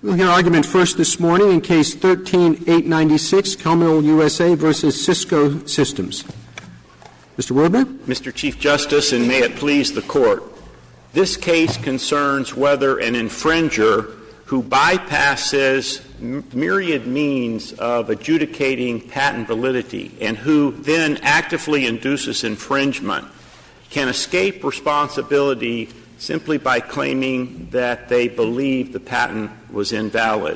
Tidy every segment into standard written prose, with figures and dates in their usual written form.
We'll hear argument first this morning in Case 13-896, Commil USA versus Cisco Systems. Mr. Werbner? Mr. Chief Justice, and may it please the Court, this case concerns whether an infringer who bypasses myriad means of adjudicating patent validity and who then actively induces infringement can escape responsibility simply by claiming that they believe the patent was invalid.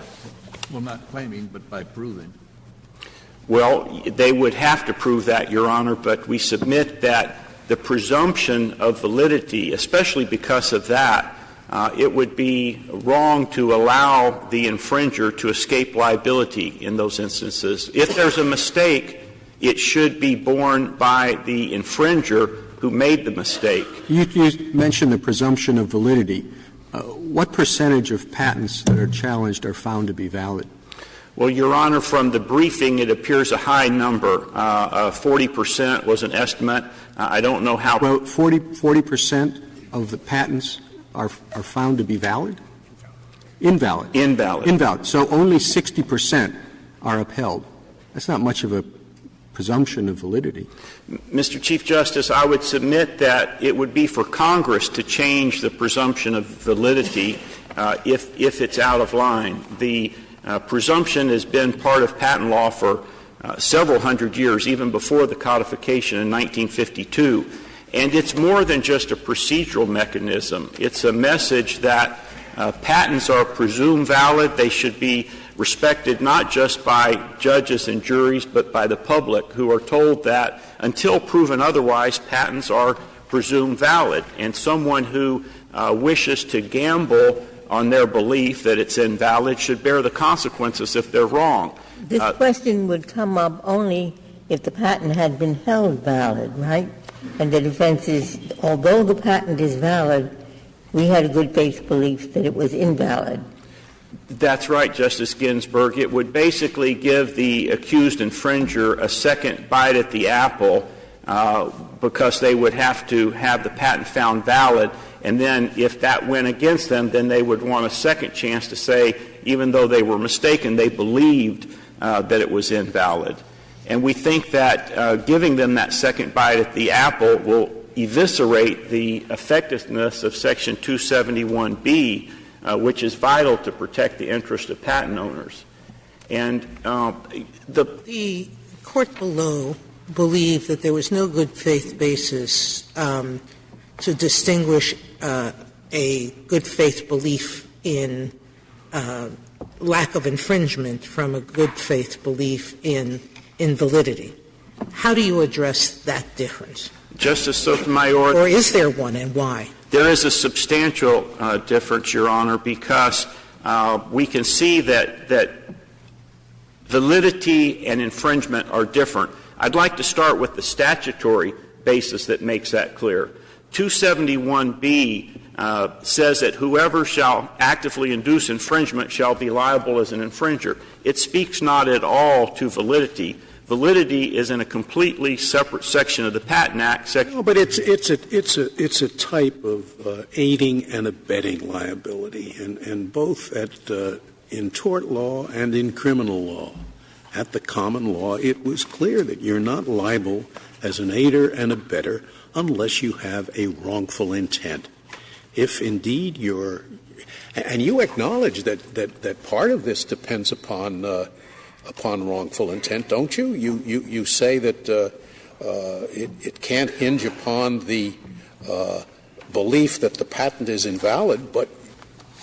Well, not claiming, but by proving. Well, they would have to prove that, Your Honor, but we submit that the presumption of validity, especially because of that, it would be wrong to allow the infringer to escape liability in those instances. If there's a mistake, it should be borne by the infringer who made the mistake. You mentioned the presumption of validity. What percentage of patents that are challenged are found to be valid? Well, Your Honor, from the briefing, it appears a high number. 40% was an estimate. I don't know how. Well, 40% of the patents are found to be valid? Invalid. Invalid. So only 60% are upheld. That's not much of a presumption of validity. Mr. Chief Justice, I would submit that it would be for Congress to change the presumption of validity if it's out of line. The presumption has been part of patent law for several hundred years, even before the codification in 1952. And it's more than just a procedural mechanism. It's a message that patents are presumed valid. They should be respected not just by judges and juries, but by the public, who are told that until proven otherwise, patents are presumed valid. And someone who wishes to gamble on their belief that it's invalid should bear the consequences if they're wrong. This question would come up only if the patent had been held valid, right? And the defense is, although the patent is valid, we had a good faith belief that it was invalid. That's right, Justice Ginsburg. It would basically give the accused infringer a second bite at the apple because they would have to have the patent found valid, and then if that went against them, then they would want a second chance to say, even though they were mistaken, they believed that it was invalid. And we think that giving them that second bite at the apple will eviscerate the effectiveness of Section 271B, which is vital to protect the interest of patent owners. And the court below believed that there was no good faith basis to distinguish a good faith belief in lack of infringement from a good faith belief in invalidity. How do you address that difference? Justice Sotomayor. Or is there one, and why? There is a substantial difference, Your Honor, because we can see that validity and infringement are different. I'd like to start with the statutory basis that makes that clear. 271B says that whoever shall actively induce infringement shall be liable as an infringer. It speaks not at all to validity. Validity is in a completely separate section of the Patent Act. No, but it's a type of aiding and abetting liability, and both in tort law and in criminal law. At the common law, it was clear that you're not liable as an aider and abetter unless you have a wrongful intent. If indeed and you acknowledge that part of this depends upon wrongful intent, don't you? You say that it can't hinge upon the belief that the patent is invalid, but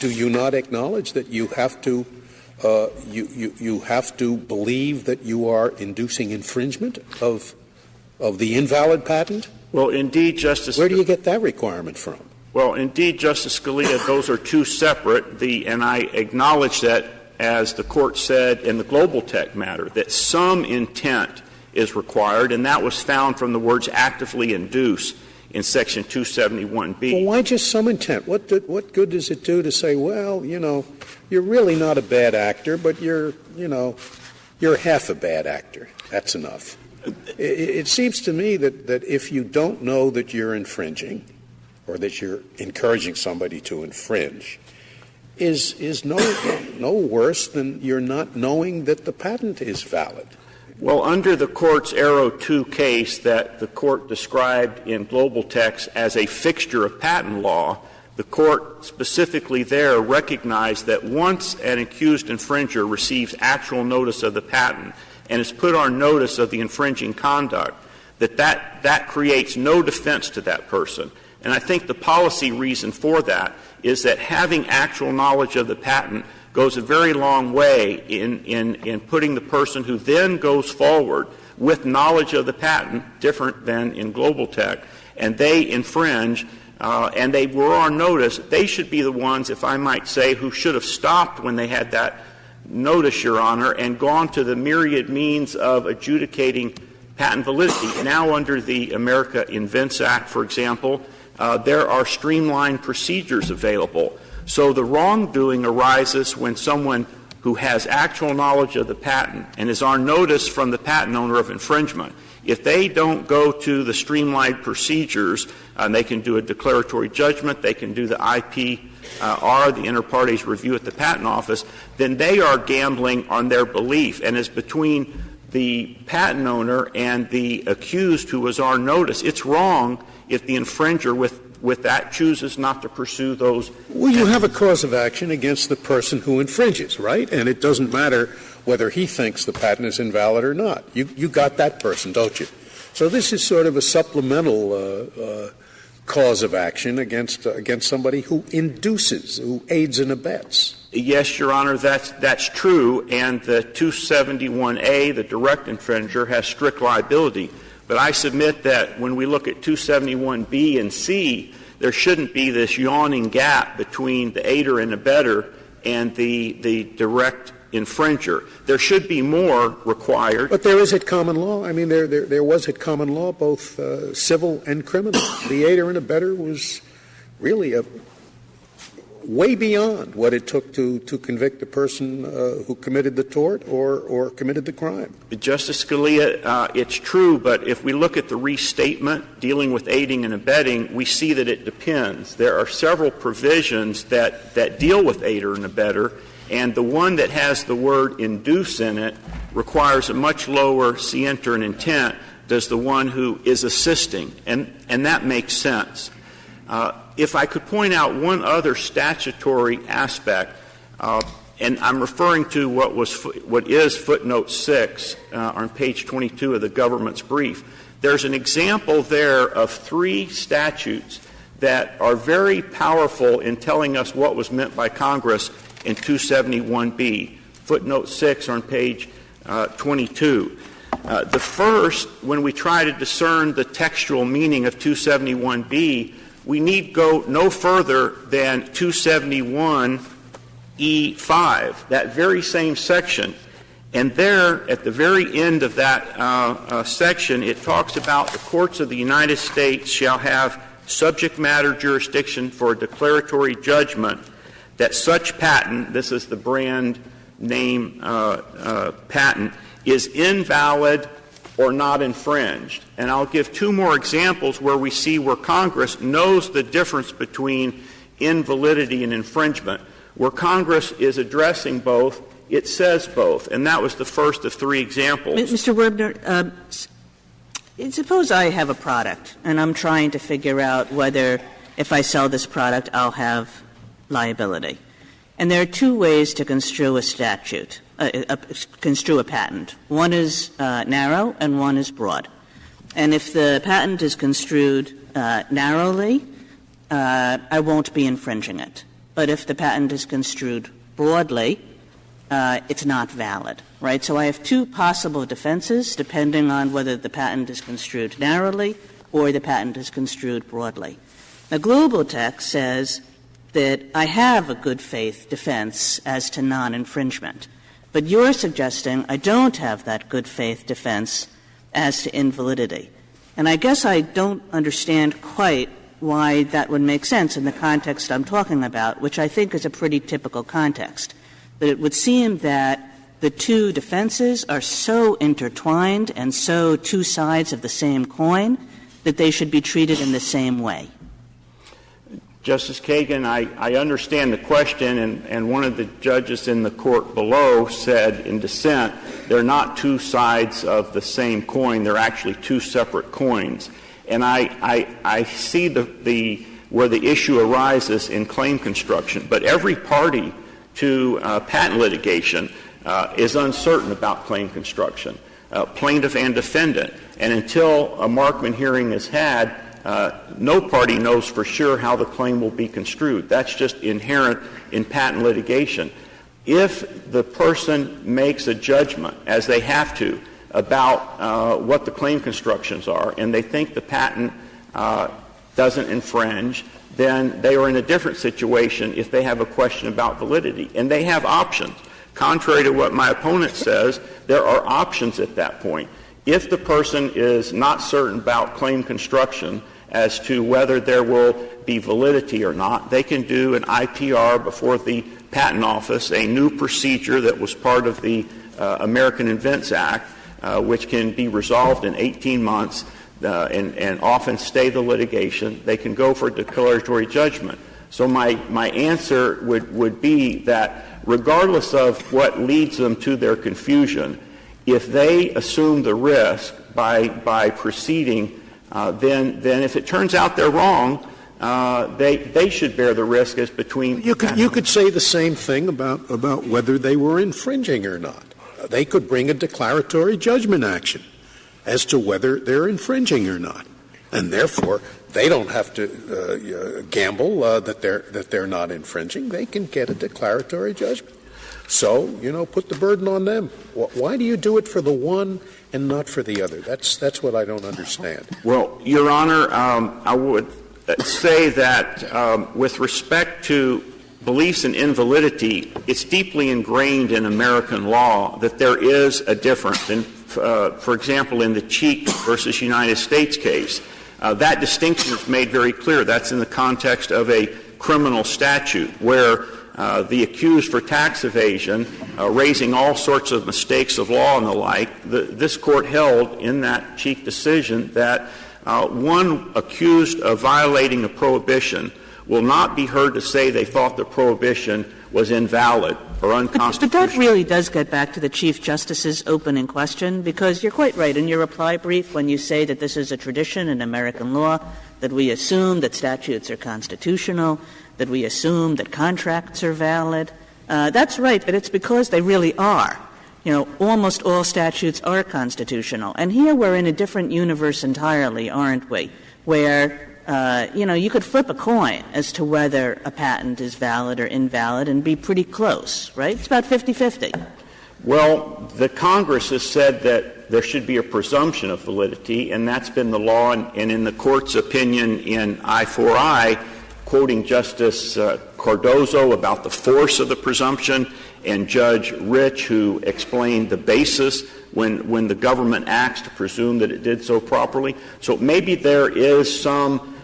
do you not acknowledge that you have to you have to believe that you are inducing infringement of the invalid patent? Well, indeed, Justice. Where do you get that requirement from? Well, indeed, Justice Scalia, those are two separate. And I acknowledge that, as the Court said in the Global Tech matter, that some intent is required, and that was found from the words actively induce in Section 271B. Well, why just some intent? What good does it do to say, well, you're really not a bad actor, but you're half a bad actor. That's enough. It seems to me that if you don't know that you're infringing or that you're encouraging somebody to infringe, is no worse than you're not knowing that the patent is valid. Well, under the Court's Arrow 2 case that the Court described in Global Text as a fixture of patent law, the Court specifically there recognized that once an accused infringer receives actual notice of the patent and is put on notice of the infringing conduct, that creates no defense to that person. And I think the policy reason for that is that having actual knowledge of the patent goes a very long way in putting the person who then goes forward with knowledge of the patent, different than in Global Tech, and they infringe, and they were on notice, they should be the ones, if I might say, who should have stopped when they had that notice, Your Honor, and gone to the myriad means of adjudicating patent validity. Now, under the America Invents Act, for example, there are streamlined procedures available. So the wrongdoing arises when someone who has actual knowledge of the patent and is on notice from the patent owner of infringement, if they don't go to the streamlined procedures, they can do a declaratory judgment, they can do the IPR, the inter partes review at the patent office, then they are gambling on their belief. And as between the patent owner and the accused who was on notice, it's wrong if the infringer with that chooses not to pursue those. Well, you have a cause of action against the person who infringes, right? And it doesn't matter whether he thinks the patent is invalid or not. You got that person, don't you? So this is sort of a supplemental cause of action against somebody who induces, who aids and abets. Yes, Your Honor, that's true, and the 271A, the direct infringer, has strict liability. But I submit that when we look at 271B and C, there shouldn't be this yawning gap between the aider and abetter and the direct infringer. There should be more required. But there is at common law. I mean, there was at common law both civil and criminal. The aider and abetter was really way beyond what it took to convict the person who committed the tort or committed the crime. Justice Scalia, it's true, but if we look at the restatement dealing with aiding and abetting, we see that it depends. There are several provisions that deal with aider and abetter, and the one that has the word induce in it requires a much lower scienter and intent does the one who is assisting, and that makes sense. If I could point out one other statutory aspect, and I'm referring to what is footnote 6 on page 22 of the government's brief. There's an example there of 3 statutes that are very powerful in telling us what was meant by Congress in 271B. Footnote 6 on page 22. The first, when we try to discern the textual meaning of 271B, we need go no further than 271E5, that very same section. And there, at the very end of that section, it talks about the courts of the United States shall have subject matter jurisdiction for a declaratory judgment that such patent, this is the brand name patent, is invalid or not infringed. And I'll give 2 more examples where we see where Congress knows the difference between invalidity and infringement. Where Congress is addressing both, it says both. And that was the first of 3 examples. Mr. Werbner, suppose I have a product, and I'm trying to figure out whether if I sell this product, I'll have liability. And there are 2 ways to construe a statute. Construe a patent. One is narrow and one is broad. And if the patent is construed narrowly, I won't be infringing it. But if the patent is construed broadly, it's not valid, right? So I have 2 possible defenses depending on whether the patent is construed narrowly or the patent is construed broadly. Now, Global Tech says that I have a good faith defense as to non-infringement. But you're suggesting I don't have that good faith defense as to invalidity. And I guess I don't understand quite why that would make sense in the context I'm talking about, which I think is a pretty typical context. But it would seem that the 2 defenses are so intertwined and so 2 sides of the same coin that they should be treated in the same way. Justice Kagan, I understand the question, and one of the judges in the court below said in dissent, they're not two sides of the same coin, they're actually two separate coins. And I see where the issue arises in claim construction, but every party to patent litigation is uncertain about claim construction, plaintiff and defendant. And until a Markman hearing is had, no party knows for sure how the claim will be construed. That's just inherent in patent litigation. If the person makes a judgment, as they have to, about what the claim constructions are, and they think the patent doesn't infringe, then they are in a different situation if they have a question about validity. And they have options. Contrary to what my opponent says, there are options at that point. If the person is not certain about claim construction as to whether there will be validity or not, they can do an IPR before the Patent Office, a new procedure that was part of the American Invents Act, which can be resolved in 18 months and often stay the litigation. They can go for declaratory judgment. So my answer would be that regardless of what leads them to their confusion, if they assume the risk by proceeding, then if it turns out they're wrong, they should bear the risk as between. You could say the same thing about whether they were infringing or not. They could bring a declaratory judgment action as to whether they're infringing or not, and therefore they don't have to gamble that they're not infringing. They can get a declaratory judgment. So, put the burden on them. Why do you do it for the one and not for the other? That's what I don't understand. Well, Your Honor, I would say that with respect to beliefs in invalidity, it's deeply ingrained in American law that there is a difference. And, for example, in the Cheek versus United States case, that distinction is made very clear. That's in the context of a criminal statute where the accused for tax evasion, raising all sorts of mistakes of law and the like, this court held in that Cheek decision that one accused of violating a prohibition will not be heard to say they thought the prohibition was invalid or unconstitutional. But that really does get back to the Chief Justice's opening question, because you're quite right in your reply brief when you say that this is a tradition in American law, that we assume that statutes are constitutional, that we assume that contracts are valid. That's right, but it's because they really are. Almost all statutes are constitutional. And here we're in a different universe entirely, aren't we, where you could flip a coin as to whether a patent is valid or invalid and be pretty close, right? It's about 50-50. Well, the Congress has said that there should be a presumption of validity, and that's been the law. And in the Court's opinion in I-4I, quoting Justice Cardozo about the force of the presumption, and Judge Rich, who explained the basis when the government acts to presume that it did so properly. So maybe there is some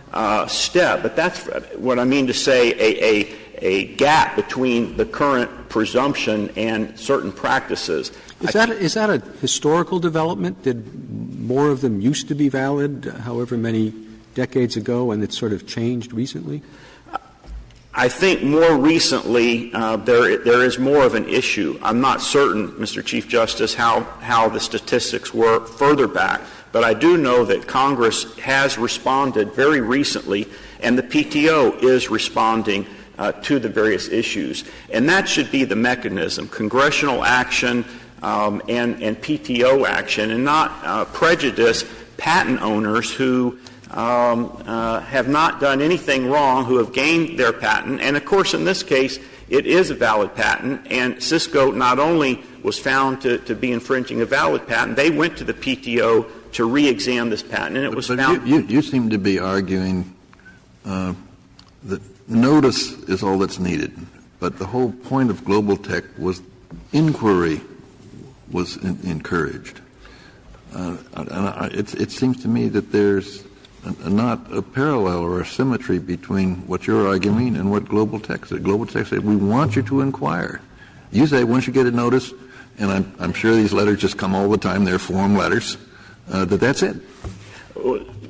step, but that's what I mean to say, a gap between the current presumption and certain practices. Is that a historical development? Did more of them used to be valid however many decades ago, and it's sort of changed recently? I think more recently there is more of an issue. I'm not certain, Mr. Chief Justice, how the statistics were further back, but I do know that Congress has responded very recently, and the PTO is responding to the various issues. And that should be the mechanism, congressional action and PTO action, and not prejudice patent owners who have not done anything wrong, who have gained their patent. And, of course, in this case, it is a valid patent, and Cisco not only was found to be infringing a valid patent, they went to the PTO to re-examine this patent, and it was found. You seem to be arguing that notice is all that's needed, but the whole point of global tech was inquiry was encouraged. And it seems to me that there's not a parallel or a symmetry between what you're arguing and what global tech said. Global tech said, we want you to inquire. You say once you get a notice, and I'm sure these letters just come all the time, they're form letters, that's it.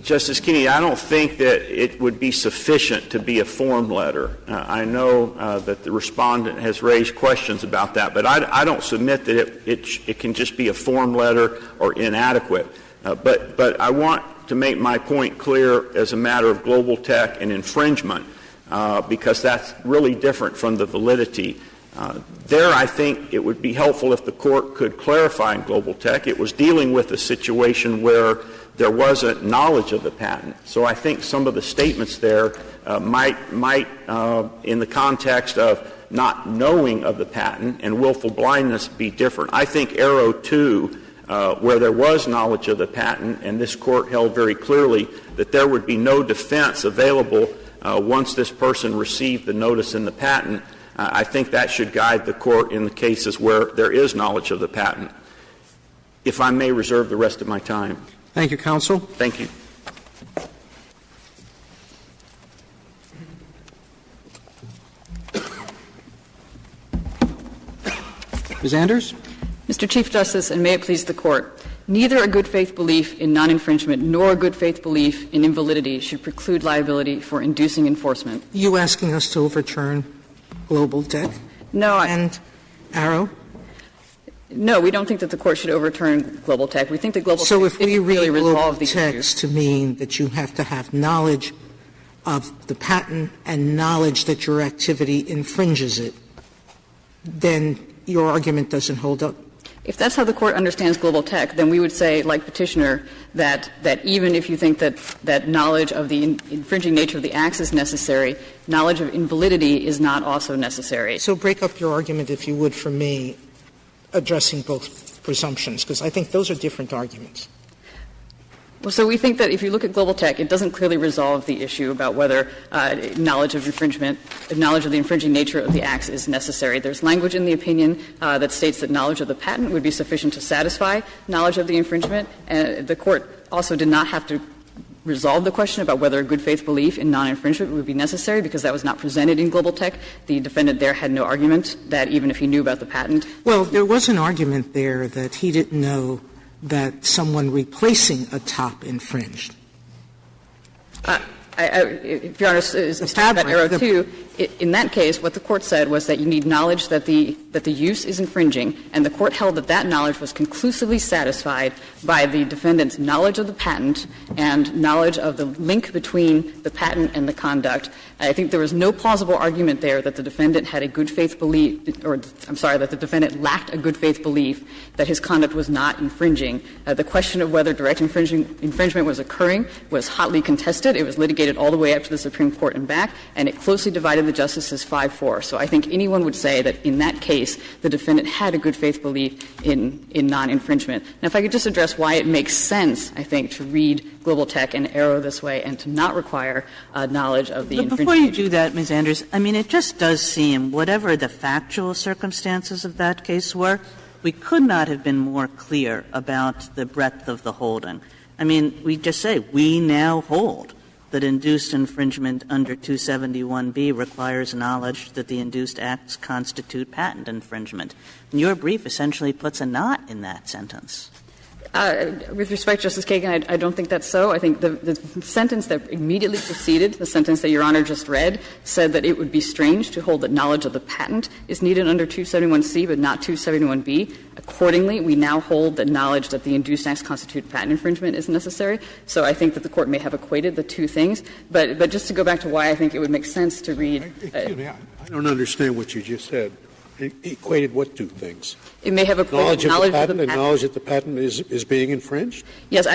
Justice Kennedy, I don't think that it would be sufficient to be a form letter. I know that the respondent has raised questions about that, but I don't submit that it can just be a form letter or inadequate. But I want to make my point clear as a matter of global tech and infringement, because that's really different from the validity. There, I think it would be helpful if the Court could clarify in global tech. It was dealing with a situation where there wasn't knowledge of the patent. So I think some of the statements there might, in the context of not knowing of the patent and willful blindness, be different. I think Arrow 2, where there was knowledge of the patent, and this Court held very clearly that there would be no defense available once this person received the notice in the patent, I think that should guide the Court in the cases where there is knowledge of the patent. If I may reserve the rest of my time. Thank you, counsel. Thank you. Ms. Anders? Mr. Chief Justice, and may it please the Court, neither a good faith belief in non-infringement nor a good faith belief in invalidity should preclude liability for inducing enforcement. You asking us to overturn global tech? No. And Arrow? No, we don't think that the Court should overturn global tech. We think that global so tech if we really read resolve global these text issues. to mean that you have to have knowledge of the patent and knowledge that your activity infringes it, then your argument doesn't hold up. If that's how the Court understands global tech, then we would say, like petitioner, that even if you think that knowledge of the infringing nature of the acts is necessary, knowledge of invalidity is not also necessary. So break up your argument, if you would, for me, addressing both presumptions, because I think those are different arguments. Well, so we think that if you look at global tech, it doesn't clearly resolve the issue about whether knowledge of infringement, knowledge of the infringing nature of the acts is necessary. There's language in the opinion that states that knowledge of the patent would be sufficient to satisfy knowledge of the infringement. And the Court also did not have to resolve the question about whether a good faith belief in non-infringement would be necessary, because that was not presented in global tech. The defendant there had no argument that even if he knew about the patent. Well, there was an argument there that he didn't know that someone replacing a top infringed. If Your Honor is talking about Arrow 2, in that case, what the Court said was that you need knowledge that the use is infringing, and the Court held that knowledge was conclusively satisfied by the defendant's knowledge of the patent and knowledge of the link between the patent and the conduct. I think there was no plausible argument there that the defendant had a good faith belief, that the defendant lacked a good faith belief that his conduct was not infringing. The question of whether direct infringement was occurring was hotly contested. It was litigated all the way up to the Supreme Court and back, and it closely divided the justices 5-4. So I think anyone would say that in that case, the defendant had a good faith belief in non-infringement. Now, if I could just address why it makes sense, I think, to read global tech and Arrow this way and to not require knowledge of the infringement. But before you do that, Ms. Anders, I mean, it just does seem, whatever the factual circumstances of that case were, we could not have been more clear about the breadth of the holding. I mean, we just say, we now hold that induced infringement under 271B requires knowledge that the induced acts constitute patent infringement. And your brief essentially puts a knot in that sentence. With respect, Justice Kagan, I don't think that's so. I think the sentence that immediately preceded, the sentence that Your Honor just read, said that it would be strange to hold that knowledge of the patent is needed under 271C but not 271B. Accordingly, we now hold that knowledge that the induced acts constitute patent infringement is necessary. So I think that the Court may have equated the two things. But just to go back to why I think it would make sense to read Excuse me, I don't understand what you just said. Equated what two things? It may have equated knowledge of the patent and knowledge that the patent is being infringed? Yes,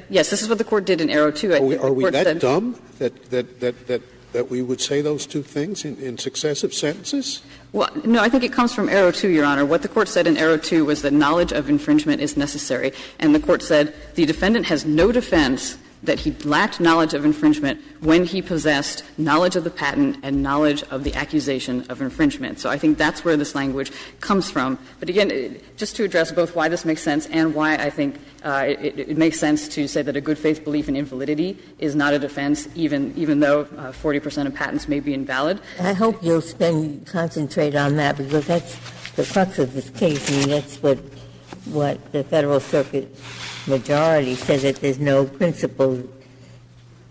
this is what the Court did in Arrow 2. Are we that dumb that we would say those two things in successive sentences? Well, no, I think it comes from Arrow 2, Your Honor. What the Court said in Arrow 2 was that knowledge of infringement is necessary. And the Court said the defendant has no defense that he lacked knowledge of infringement when he possessed knowledge of the patent and knowledge of the accusation of infringement. So I think that's where this language comes from. But again, just to address both why this makes sense and why I think it makes sense to say that a good faith belief in invalidity is not a defense, even though 40% of patents may be invalid. I hope you'll concentrate on that, because that's the crux of this case. I mean, that's what the Federal Circuit majority says, that there's no principle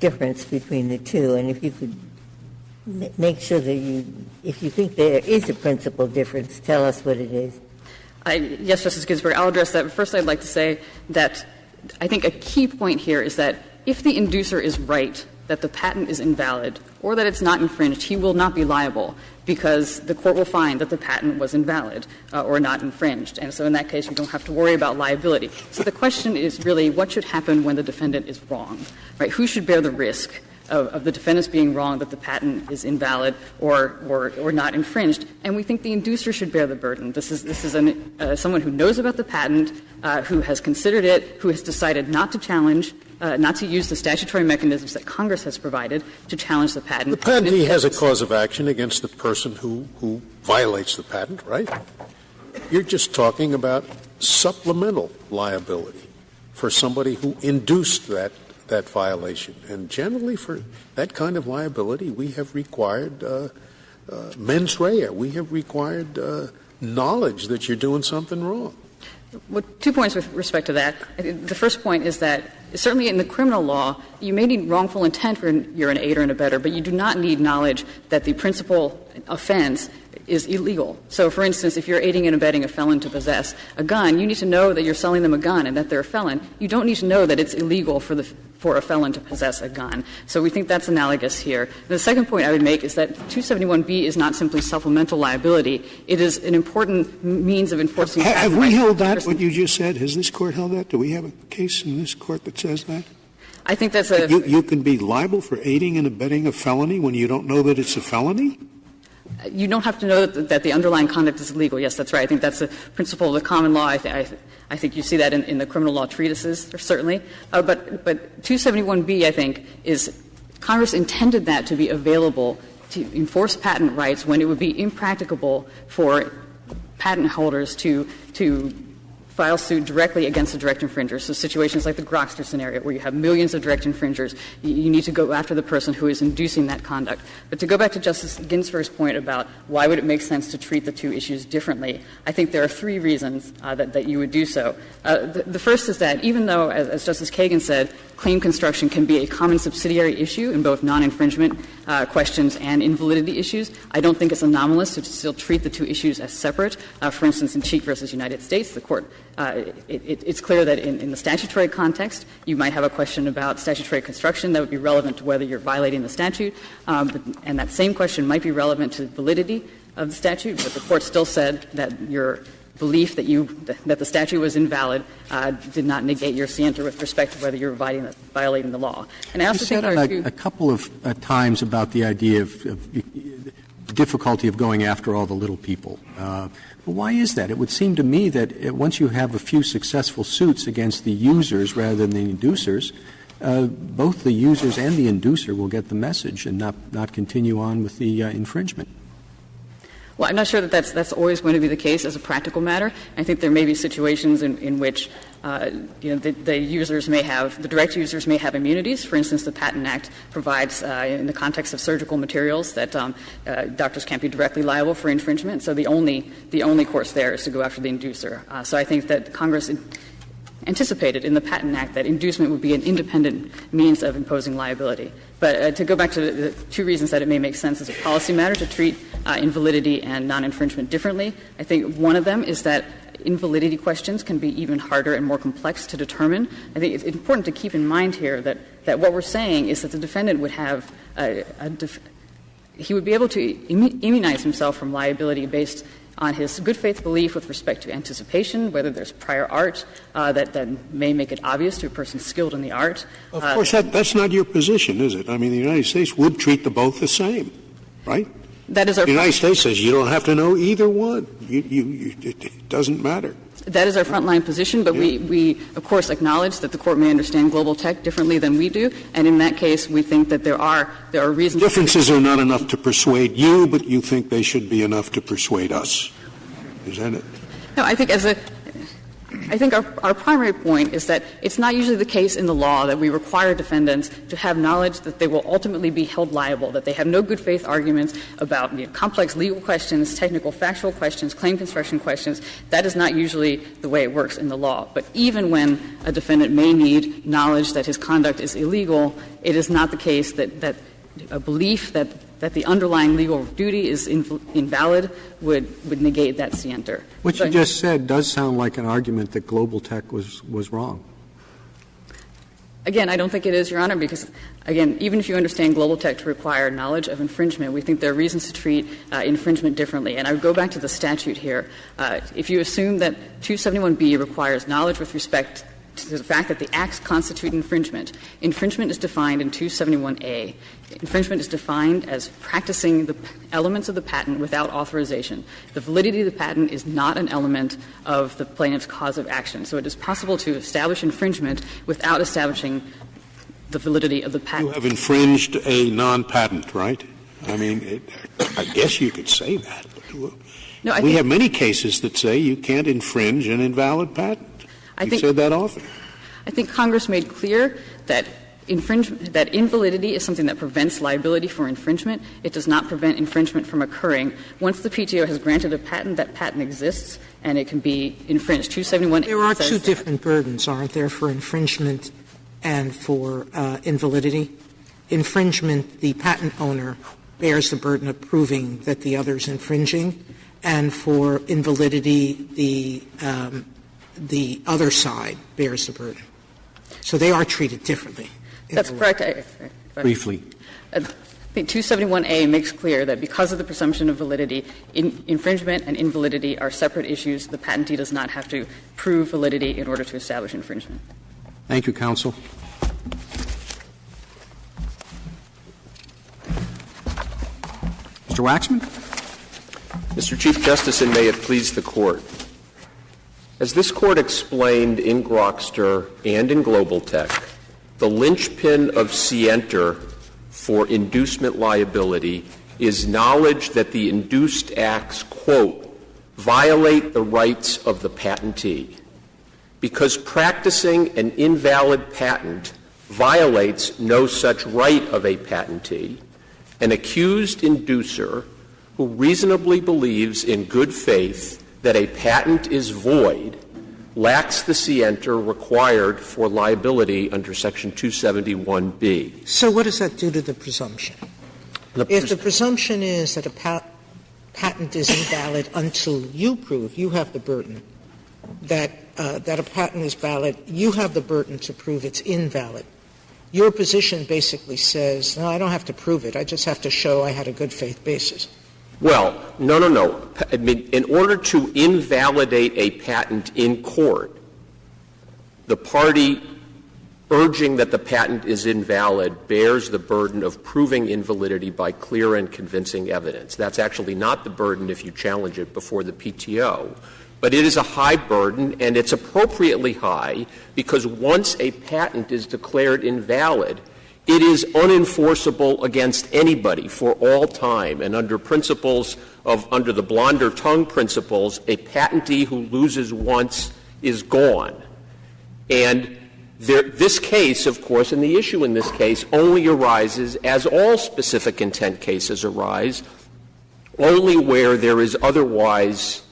difference between the two, and if you could make sure that if you think there is a principal difference, tell us what it is. Yes, Justice Ginsburg, I'll address that. But first, I'd like to say that I think a key point here is that if the inducer is right that the patent is invalid or that it's not infringed, he will not be liable because the court will find that the patent was invalid or not infringed. And so in that case, you don't have to worry about liability. So the question is really what should happen when the defendant is wrong, right? Who should bear the risk of the defendants being wrong that the patent is invalid or not infringed? And we think the inducer should bear the burden. This is someone who knows about the patent, who has considered it, who has decided not to challenge, not to use the statutory mechanisms that Congress has provided to challenge the patent. The patentee has a cause of action against the person who violates the patent, right? You're just talking about supplemental liability for somebody who induced that violation. And generally for that kind of liability, we have required mens rea. We have required knowledge that you're doing something wrong. Well, 2 points with respect to that. The first point is that certainly in the criminal law, you may need wrongful intent when you're an aider and abetter, but you do not need knowledge that the principal offense is illegal. So, for instance, if you're aiding and abetting a felon to possess a gun, you need to know that you're selling them a gun and that they're a felon. You don't need to know that it's illegal for a felon to possess a gun. So we think that's analogous here. And the second point I would make is that 271B is not simply supplemental liability. It is an important means of enforcing patent rights. Have we held that, what you just said? Has this Court held that? Do we have a case in this Court that says that? I think that's You can be liable for aiding and abetting a felony when you don't know that it's a felony? You don't have to know that the underlying conduct is illegal. Yes, that's right. I think that's a principle of the common law. I think you see that in the criminal law treatises, certainly. But 271B, I think, is Congress intended that to be available to enforce patent rights when it would be impracticable for patent holders to file suit directly against a direct infringer. So situations like the Grokster scenario where you have millions of direct infringers, you need to go after the person who is inducing that conduct. But to go back to Justice Ginsburg's point about why would it make sense to treat the two issues differently, I think there are 3 reasons that you would do so. The first is that even though, as Justice Kagan said, claim construction can be a common subsidiary issue in both non-infringement questions and invalidity issues, I don't think it's anomalous to still treat the 2 issues as separate. For instance, in Cheek v. United States, the Court it's clear that in the statutory context, you might have a question about statutory construction that would be relevant to whether you're violating the statute, and that same question might be relevant to the validity of the statute, but the Court still said that your belief that the statute was invalid did not negate your scienter with respect to whether you're violating the law. And I also think there are a couple of times about the idea of difficulty of going after all the little people. But why is that? It would seem to me that once you have a few successful suits against the users rather than the inducers, both the users and the inducer will get the message and not continue on with the infringement. Well, I'm not sure that that's always going to be the case as a practical matter. I think there may be situations in which the users may have, the direct users may have immunities. For instance, the Patent Act provides, in the context of surgical materials, that doctors can't be directly liable for infringement. So the only course there is to go after the inducer. So I think that Congress anticipated in the Patent Act that inducement would be an independent means of imposing liability. But to go back to the 2 reasons that it may make sense as a policy matter to treat invalidity and non-infringement differently, I think one of them is that invalidity questions can be even harder and more complex to determine. I think it's important to keep in mind here that what we're saying is that the defendant would have he would be able to immunize himself from liability based on his good faith belief with respect to anticipation, whether there's prior art that may make it obvious to a person skilled in the art. Of course, that's not your position, is it? I mean, the United States would treat the both the same, right? That is our. The United States says you don't have to know either one. It doesn't matter. That is our frontline position, but we, of course, acknowledge that the Court may understand global tech differently than we do, and in that case, we think that there are reasons. Differences are not enough to persuade you, but you think they should be enough to persuade us. Is that it? No, I think I think our primary point is that it's not usually the case in the law that we require defendants to have knowledge that they will ultimately be held liable, that they have no good faith arguments about complex legal questions, technical factual questions, claim construction questions. That is not usually the way it works in the law. But even when a defendant may need knowledge that his conduct is illegal, it is not the case that a belief that the underlying legal duty is invalid would negate that scienter. What you just said does sound like an argument that Global Tech was wrong. Again, I don't think it is, Your Honor, because, again, even if you understand Global Tech to require knowledge of infringement, we think there are reasons to treat infringement differently. And I would go back to the statute here. If you assume that 271B requires knowledge with respect to the fact that the acts constitute infringement. Infringement is defined in 271A. Infringement is defined as practicing the elements of the patent without authorization. The validity of the patent is not an element of the plaintiff's cause of action. So it is possible to establish infringement without establishing the validity of the patent. You have infringed a non-patent, right? I mean, I guess you could say that. But we have many cases that say you can't infringe an invalid patent. You've said that often. I think Congress made clear that that invalidity is something that prevents liability for infringement. It does not prevent infringement from occurring. Once the PTO has granted a patent, that patent exists and it can be infringed. 271A There are two different burdens, aren't there, for infringement and for invalidity? Infringement, the patent owner bears the burden of proving that the other is infringing, and for invalidity, the other side bears the burden. So they are treated differently. That's correct. Briefly. I think 271A makes clear that because of the presumption of validity, infringement and invalidity are separate issues. The patentee does not have to prove validity in order to establish infringement. Thank you, counsel. Mr. Waxman. Mr. Chief Justice, and may it please the Court. As this Court explained in Grokster and in Global Tech, the linchpin of scienter for inducement liability is knowledge that the induced acts, quote, violate the rights of the patentee. Because practicing an invalid patent violates no such right of a patentee, an accused inducer who reasonably believes in good faith that a patent is void lacks the scienter required for liability under Section 271B. So what does that do to the presumption? If the presumption is that a patent is invalid until you prove, you have the burden, that a patent is valid, you have the burden to prove it's invalid. Your position basically says, no, I don't have to prove it. I just have to show I had a good faith basis. Well, no. I mean, in order to invalidate a patent in court, the party urging that the patent is invalid bears the burden of proving invalidity by clear and convincing evidence. That's actually not the burden if you challenge it before the PTO. But it is a high burden, and it's appropriately high, because once a patent is declared invalid, it is unenforceable against anybody for all time. And under the blonder tongue principles, a patentee who loses once is gone. And this case, of course, and the issue in this case only arises, as all specific intent cases arise, only where there is otherwise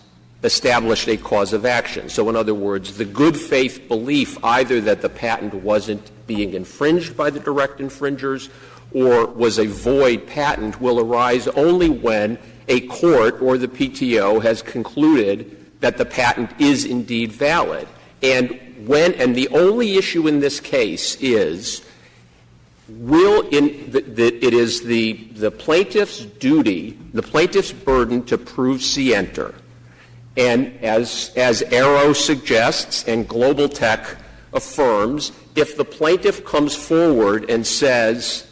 established a cause of action. So in other words, the good faith belief either that the patent wasn't being infringed by the direct infringers or was a void patent will arise only when a court or the PTO has concluded that the patent is indeed valid. And the only issue in this case is it is the plaintiff's duty, the plaintiff's burden to prove scienter. And as Arrow suggests and Global Tech affirms, if the plaintiff comes forward and says,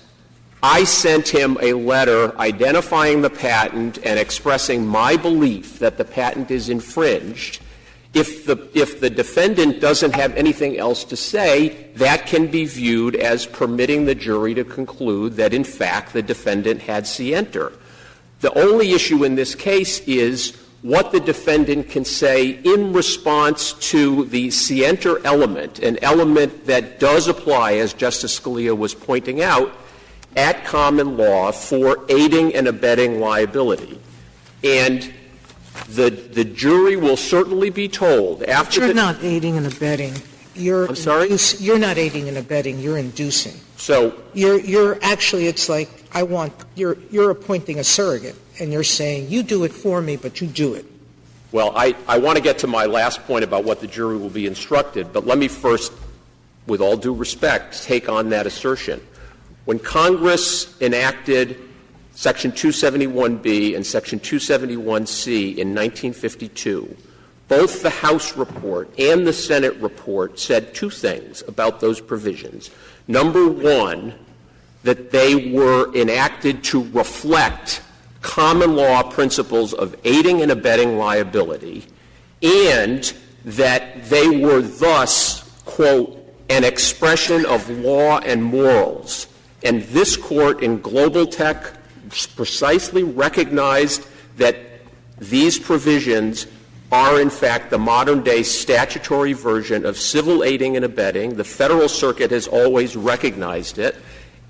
I sent him a letter identifying the patent and expressing my belief that the patent is infringed, if the defendant doesn't have anything else to say, that can be viewed as permitting the jury to conclude that, in fact, the defendant had scienter. The only issue in this case is what the defendant can say in response to the scienter element, an element that does apply, as Justice Scalia was pointing out, at common law for aiding and abetting liability. And the jury will certainly be told after But you're not aiding and abetting. I'm sorry? You're not aiding and abetting. You're inducing. So you're actually, it's like you're appointing a surrogate, and you're saying you do it for me, but you do it. Well, I want to get to my last point about what the jury will be instructed, but let me first, with all due respect, take on that assertion. When Congress enacted Section 271B and Section 271C in 1952, both the House report and the Senate report said two things about those provisions. Number one, that they were enacted to reflect common law principles of aiding and abetting liability, and that they were thus, quote, an expression of law and morals. And this Court in Global Tech precisely recognized that these provisions are, in fact, the modern-day statutory version of civil aiding and abetting. The Federal Circuit has always recognized it.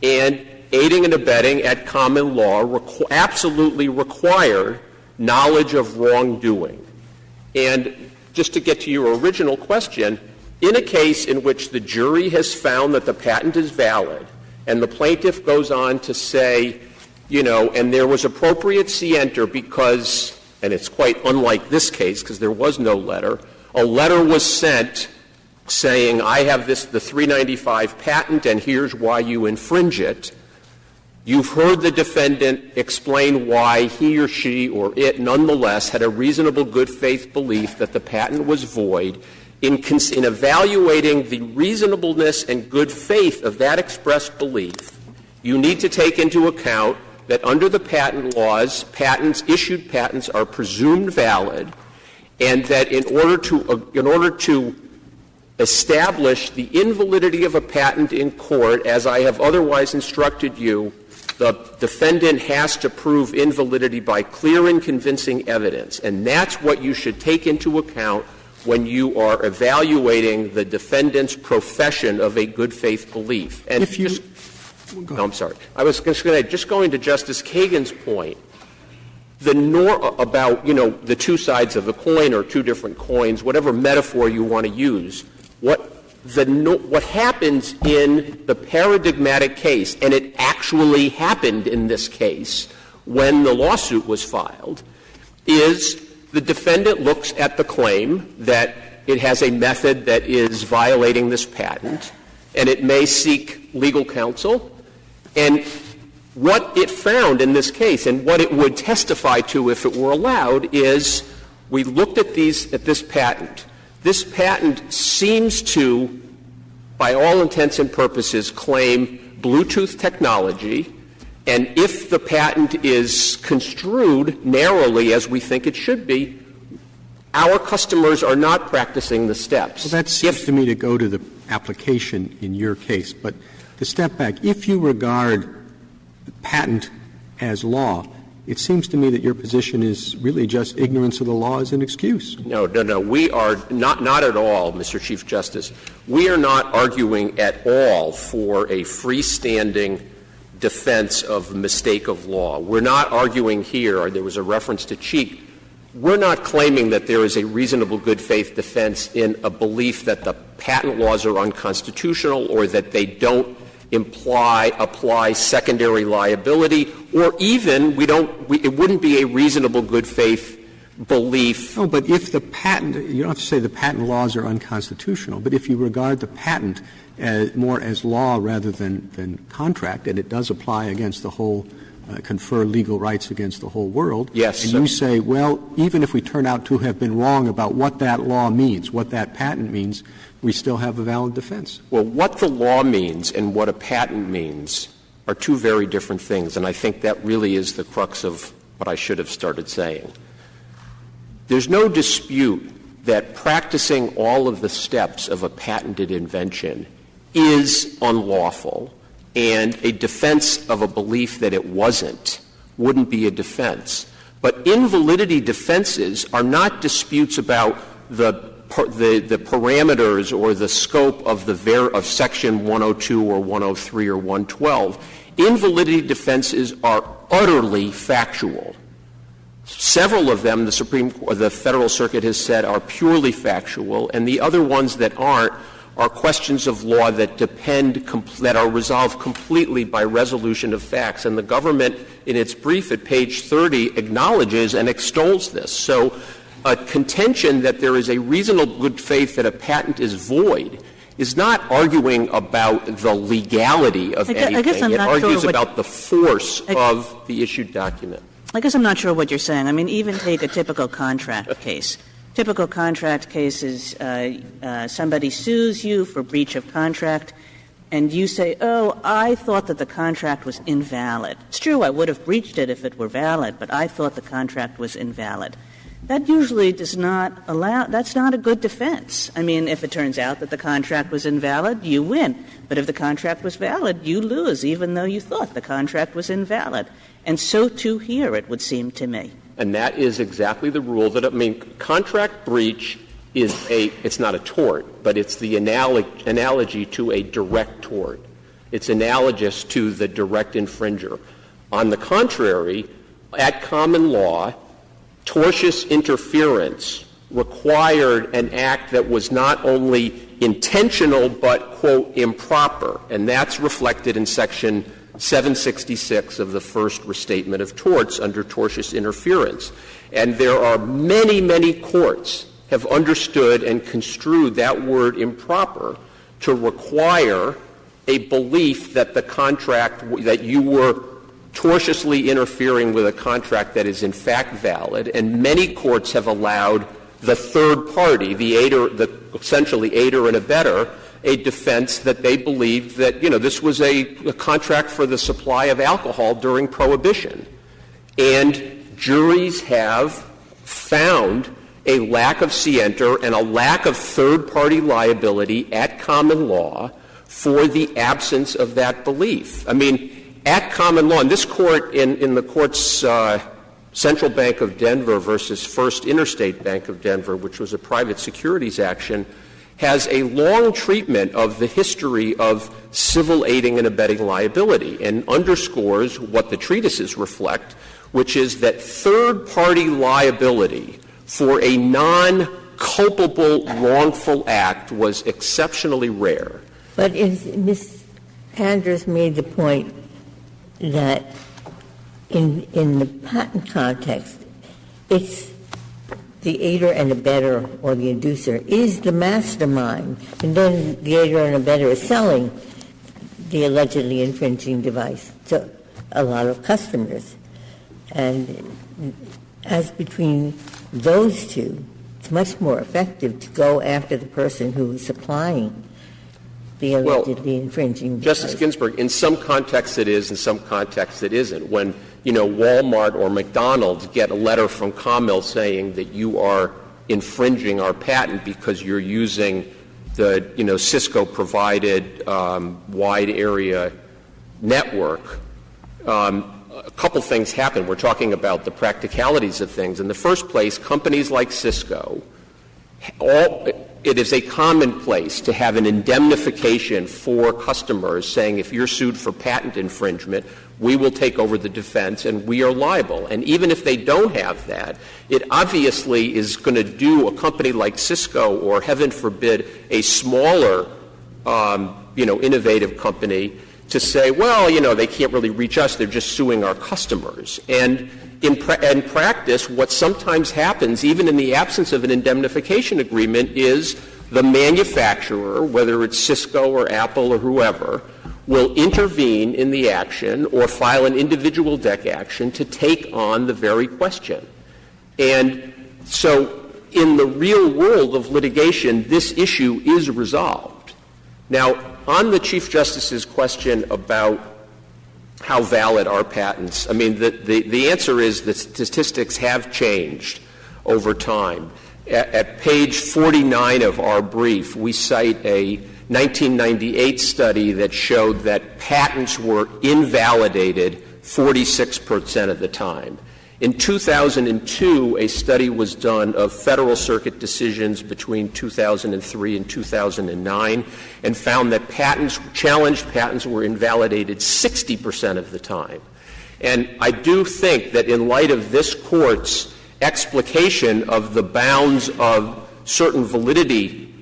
And aiding and abetting at common law absolutely required knowledge of wrongdoing. And just to get to your original question, in a case in which the jury has found that the patent is valid, and the plaintiff goes on to say, and there was appropriate scienter because, and it's quite unlike this case because there was no letter, a letter was sent saying, I have the 395 patent and here's why you infringe it. You've heard the defendant explain why he or she or it nonetheless had a reasonable good faith belief that the patent was void. In evaluating the reasonableness and good faith of that expressed belief, you need to take into account that under the patent laws, issued patents are presumed valid, and that in order to establish the invalidity of a patent in court, as I have otherwise instructed you, the defendant has to prove invalidity by clear and convincing evidence. And that's what you should take into account when you are evaluating the defendant's profession of a good faith belief. And I'm sorry. I was just going to Justice Kagan's point. About, the two sides of the coin or two different coins, whatever metaphor you want to use, what happens in the paradigmatic case, and it actually happened in this case when the lawsuit was filed, is the defendant looks at the claim that it has a method that is violating this patent, and it may seek legal counsel. And what it found in this case, and what it would testify to if it were allowed, is we looked at this patent. This patent seems to, by all intents and purposes, claim Bluetooth technology, and if the patent is construed narrowly as we think it should be, our customers are not practicing the steps. Well, that seems to me to go to the application in your case. But to step back, if you regard the patent as law, it seems to me that your position is really just ignorance of the law as an excuse. No. We are not at all, Mr. Chief Justice. We are not arguing at all for a freestanding defense of mistake of law. We're not arguing here, or there was a reference to Cheek, we're not claiming that there is a reasonable good faith defense in a belief that the patent laws are unconstitutional or that they don't apply secondary liability, or even it wouldn't be a reasonable good faith belief. No, but if the patent, you don't have to say the patent laws are unconstitutional, but if you regard the patent more as law rather than contract, and it does apply against the whole, confer legal rights against the whole world. Yes. And you say, well, even if we turn out to have been wrong about what that law means, what that patent means, we still have a valid defense. Well, what the law means and what a patent means are two very different things, and I think that really is the crux of what I should have started saying. There's no dispute that practicing all of the steps of a patented invention is unlawful, and a defense of a belief that it wouldn't be a defense. But invalidity defenses are not disputes about the parameters or the scope of of Section 102 or 103 or 112. Invalidity defenses are utterly factual. Several of them, the Federal Circuit has said, are purely factual, and the other ones that aren't are questions of law that that are resolved completely by resolution of facts. And the government, in its brief at page 30, acknowledges and extols this. So a contention that there is a reasonable good faith that a patent is void is not arguing about the legality of anything. It argues about the force of the issued document. I guess I'm not sure what you're saying. I mean, even take a typical contract case. Typical contract case is somebody sues you for breach of contract, and you say, oh, I thought that the contract was invalid. It's true, I would have breached it if it were valid, but I thought the contract was invalid. That usually does not allow — that's not a good defense. I mean, if it turns out that the contract was invalid, you win. But if the contract was valid, you lose, even though you thought the contract was invalid. And so, too, here, it would seem to me. And that is exactly the rule contract breach is it's not a tort, but it's the analogy to a direct tort. It's analogous to the direct infringer. On the contrary, at common law, tortious interference required an act that was not only intentional but, quote, improper. And that's reflected in Section 766 of the first restatement of torts under tortious interference. And there are many, many courts have understood and construed that word improper to require a belief that the contract — that you were tortiously interfering with a contract that is in fact valid, and many courts have allowed the third party, essentially aider and abettor, a defense that they believed that, this was a contract for the supply of alcohol during Prohibition. And juries have found a lack of scienter and a lack of third-party liability at common law for the absence of that belief. I mean, at common law, and this court in the court's Central Bank of Denver versus First Interstate Bank of Denver, which was a private securities action, has a long treatment of the history of civil aiding and abetting liability and underscores what the treatises reflect, which is that third-party liability for a non-culpable wrongful act was exceptionally rare. But Ms. Andrews made the point that in the patent context, it's the aider and abettor or the inducer is the mastermind, and then the aider and abettor is selling the allegedly infringing device to a lot of customers. And as between those two, it's much more effective to go after the person who is supplying the allegedly infringing device. Justice Ginsburg, in some contexts it is, in some contexts it isn't. When Walmart or McDonald's get a letter from Commil saying that you are infringing our patent because you're using the, Cisco-provided wide area network, a couple things happen. We're talking about the practicalities of things. In the first place, companies like Cisco, it is a commonplace to have an indemnification for customers saying if you're sued for patent infringement, we will take over the defense and we are liable. And even if they don't have that, it obviously is going to do a company like Cisco or, heaven forbid, a smaller, innovative company to say, well, they can't really reach us. They're just suing our customers. And in practice, what sometimes happens, even in the absence of an indemnification agreement, is the manufacturer, whether it's Cisco or Apple or whoever, will intervene in the action or file an individual DEC action to take on the very question. And so in the real world of litigation, this issue is resolved. Now, on the Chief Justice's question about how valid are patents, the answer is that statistics have changed over time. At page 49 of our brief, we cite a 1998 study that showed that patents were invalidated 46% of the time. In 2002, a study was done of Federal Circuit decisions between 2003 and 2009 and found that challenged patents were invalidated 60% of the time. And I do think that in light of this Court's explication of the bounds of certain validity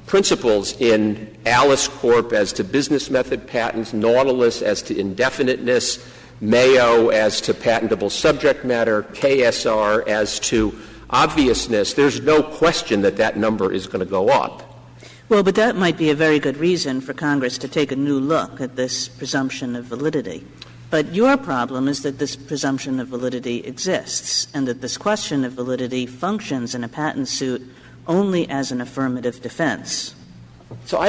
principles in Alice Corp. As to business method patents, Nautilus as to indefiniteness, Mayo as to patentable subject matter, KSR as to obviousness, there's no question that that number is going to go up. Well, but that might be a very good reason for Congress to take a new look at this presumption of validity. But your problem is that this presumption of validity exists and that this question of validity functions in a patent suit only as an affirmative defense. So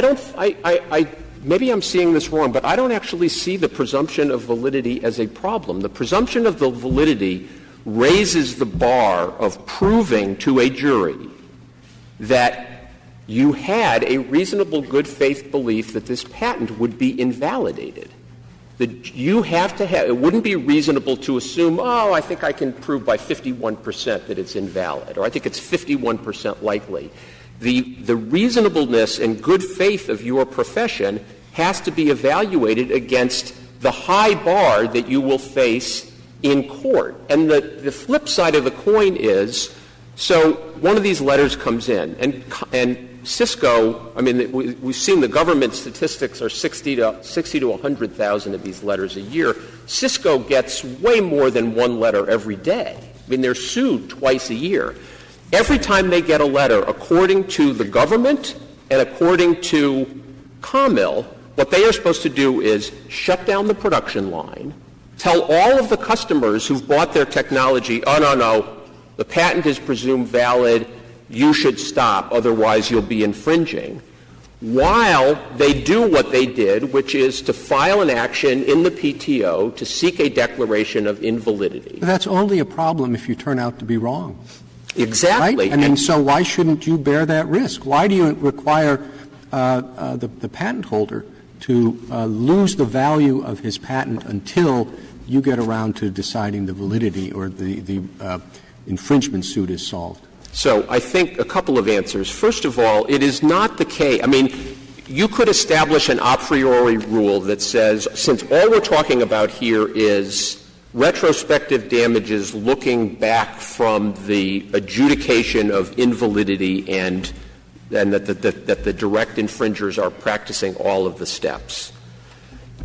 maybe I'm seeing this wrong, but I don't actually see the presumption of validity as a problem. The presumption of the validity raises the bar of proving to a jury that you had a reasonable good faith belief that this patent would be invalidated. You have to have — it wouldn't be reasonable to assume, I think I can prove by 51% that it's invalid, or I think it's 51% likely. The reasonableness and good faith of your profession has to be evaluated against the high bar that you will face in court. And the flip side of the coin is, so one of these letters comes in, and Cisco, we've seen the government statistics are 60 to 100,000 of these letters a year. Cisco gets way more than one letter every day. They're sued twice a year. Every time they get a letter, according to the government and according to Commil, what they are supposed to do is shut down the production line, tell all of the customers who've bought their technology, no, the patent is presumed valid, you should stop, otherwise you'll be infringing, while they do what they did, which is to file an action in the PTO to seek a declaration of invalidity. But that's only a problem if you turn out to be wrong. Exactly. Right? So why shouldn't you bear that risk? Why do you require the patent holder to lose the value of his patent until you get around to deciding the validity or the infringement suit is solved? So I think a couple of answers. First of all, it is not the case. You could establish an a priori rule that says, since all we're talking about here is retrospective damages looking back from the adjudication of invalidity and that the direct infringers are practicing all of the steps.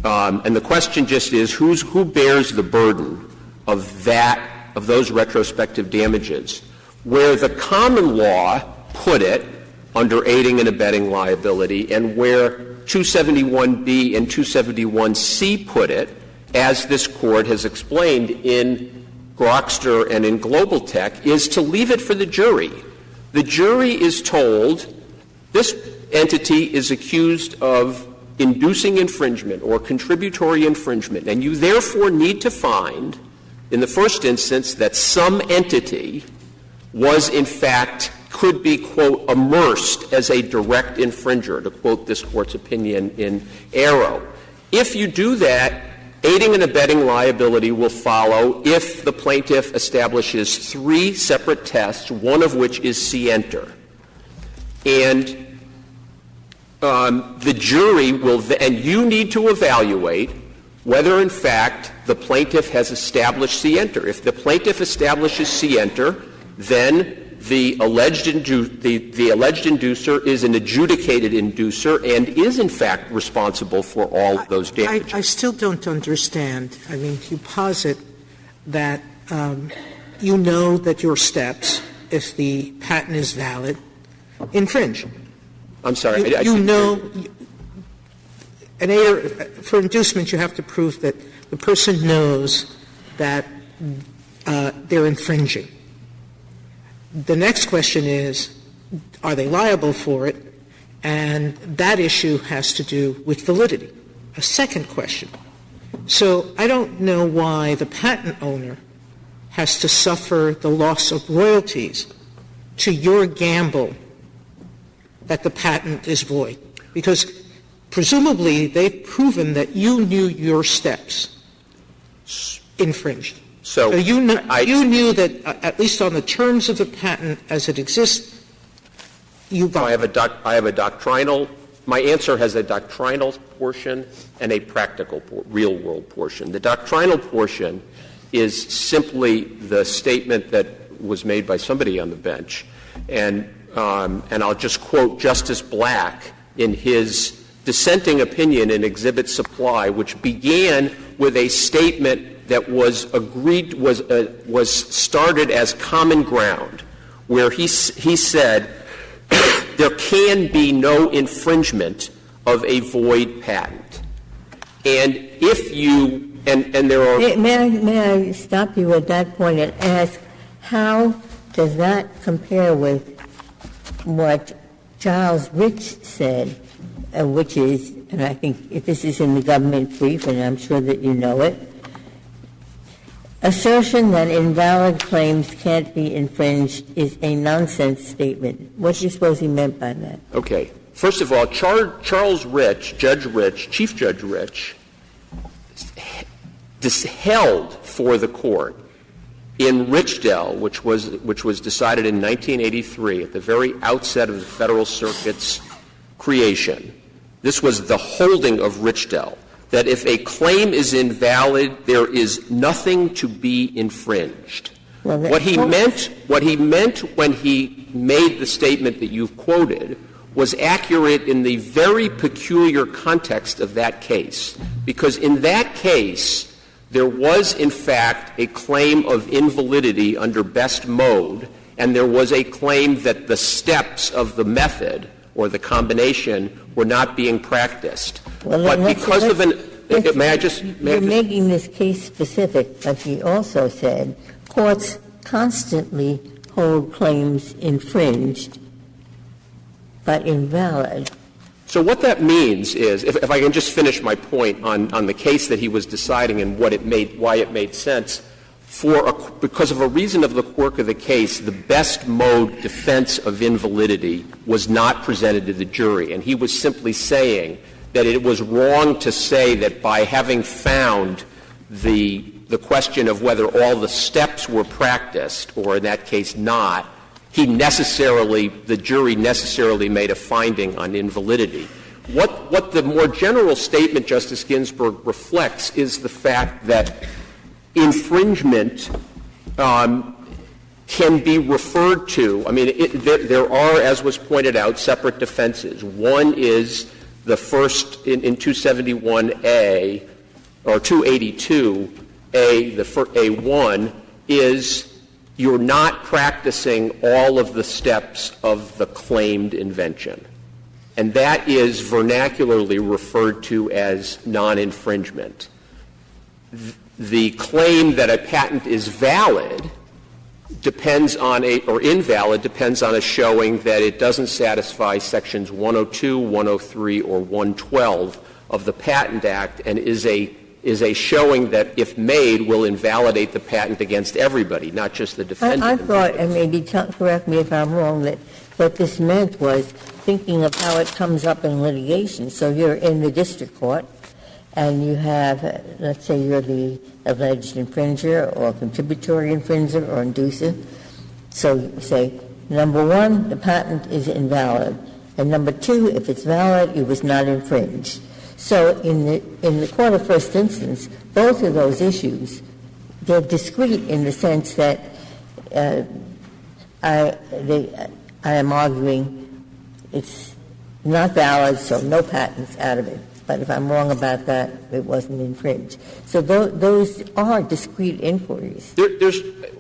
And the question just is, who bears the burden of those retrospective damages? Where the common law put it under aiding and abetting liability, and where 271B and 271C put it, as this Court has explained in Grokster and in Global Tech, is to leave it for the jury. The jury is told this entity is accused of inducing infringement or contributory infringement, and you therefore need to find, in the first instance, that some entity was, in fact, could be, quote, immersed as a direct infringer, to quote this Court's opinion in Arrow. If you do that, aiding and abetting liability will follow if the plaintiff establishes three separate tests, one of which is scienter. And the jury will and you need to evaluate whether, in fact, the plaintiff has established scienter. If the plaintiff establishes scienter, then the alleged inducer is an adjudicated inducer and is, in fact, responsible for all of those damages. I still don't understand. You posit that you know that your steps, if the patent is valid, infringe. I'm sorry. For inducement, you have to prove that the person knows that they're infringing. The next question is, are they liable for it? And that issue has to do with validity. A second question. So I don't know why the patent owner has to suffer the loss of royalties to your gamble that the patent is void. Because presumably they've proven that you knew your steps infringed. So you knew that, at least on the terms of the patent as it exists, you violated. I have a doctrinal. My answer has a doctrinal portion and a practical, real-world portion. The doctrinal portion is simply the statement that was made by somebody on the bench, and I'll just quote Justice Black in his dissenting opinion in Exhibit Supply, which began with a statement that was started as common ground, where he said there can be no infringement of a void patent. And if you and there are may I stop you at that point and ask, how does that compare with what Charles Rich said, which is, and I think this is in the government brief, and I'm sure that you know it, assertion that invalid claims can't be infringed is a nonsense statement. What do you suppose he meant by that? Okay. First of all, Charles Rich, Judge Rich, Chief Judge Rich, held for the court in Richdell, which was decided in 1983 at the very outset of the Federal Circuit's creation. This was the holding of Richdell, that if a claim is invalid, there is nothing to be infringed. Well, what he meant when he made the statement that you've quoted was accurate in the very peculiar context of that case, because in that case there was in fact a claim of invalidity under best mode, and there was a claim that the steps of the method or the combination were not being practiced. Well, but because of an you're making this case specific, but he also said courts constantly hold claims infringed but invalid. So what that means is, if I can just finish my point on the case that he was deciding and why it made sense, because of a reason of the quirk of the case, the best mode defense of invalidity was not presented to the jury, and he was simply saying that it was wrong to say that by having found the question of whether all the steps were practiced, or in that case not, the jury necessarily made a finding on invalidity. What the more general statement, Justice Ginsburg, reflects is the fact that infringement can be referred to. I mean, there are, as was pointed out, separate defenses. One is the first in 271A or 282A, the A1 is you're not practicing all of the steps of the claimed invention. And that is vernacularly referred to as non-infringement. The claim that a patent is valid depends on or invalid depends on a showing that it doesn't satisfy sections 102, 103, or 112 of the Patent Act, and is a showing that, if made, will invalidate the patent against everybody, not just the defendant. I thought, and maybe correct me if I'm wrong, that what this meant was thinking of how it comes up in litigation. So you're in the district court, and you have, let's say you're the alleged infringer or contributory infringer or inducer. So you say, number one, the patent is invalid, and number two, if it's valid, it was not infringed. So in the court of first instance, both of those issues, they're discrete in the sense that I am arguing it's not valid, so no patents out of it. But if I'm wrong about that, it wasn't infringed. So those are discrete inquiries.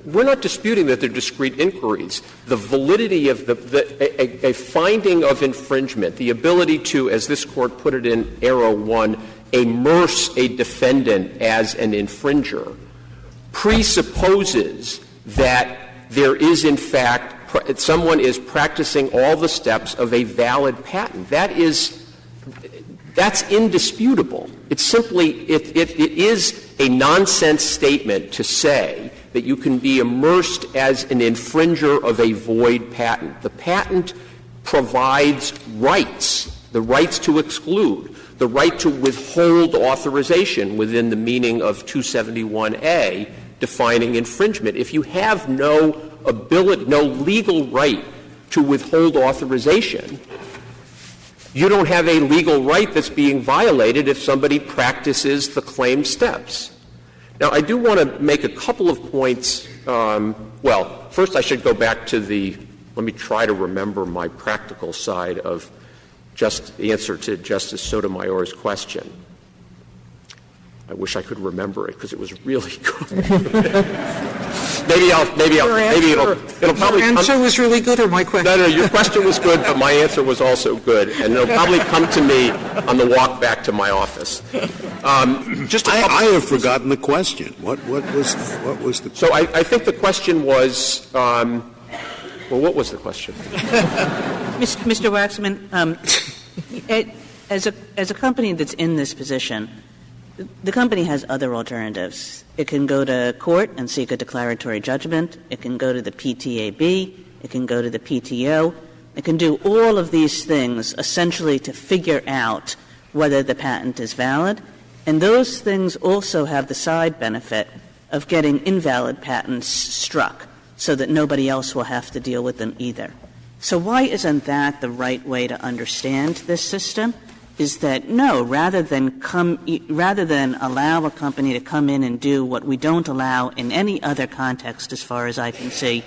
We're not disputing that they're discrete inquiries. The validity of a finding of infringement, the ability to, as this Court put it in Arrow 1, immerse a defendant as an infringer, presupposes that there is, in fact, someone is practicing all the steps of a valid patent. That's indisputable. It's simply it is a nonsense statement to say that you can be immersed as an infringer of a void patent. The patent provides rights, the rights to exclude, the right to withhold authorization within the meaning of 271A, defining infringement. If you have no legal right to withhold authorization, you don't have a legal right that's being violated if somebody practices the claimed steps. Now, I do want to make a couple of points. First I should go back to let me try to remember my practical side of the answer to Justice Sotomayor's question. I wish I could remember it because it was really good. Maybe it'll probably your answer was really good, or my question? No, your question was good, but my answer was also good, and it'll probably come to me on the walk back to my office. I have forgotten the question. What was the? So I think the question was. What was the question? Mr. Waxman, as a company that's in this position, the company has other alternatives. It can go to court and seek a declaratory judgment. It can go to the PTAB. It can go to the PTO. It can do all of these things essentially to figure out whether the patent is valid. And those things also have the side benefit of getting invalid patents struck so that nobody else will have to deal with them either. So why isn't that the right way to understand this system? Is that no, rather than allow a company to come in and do what we don't allow in any other context as far as I can see,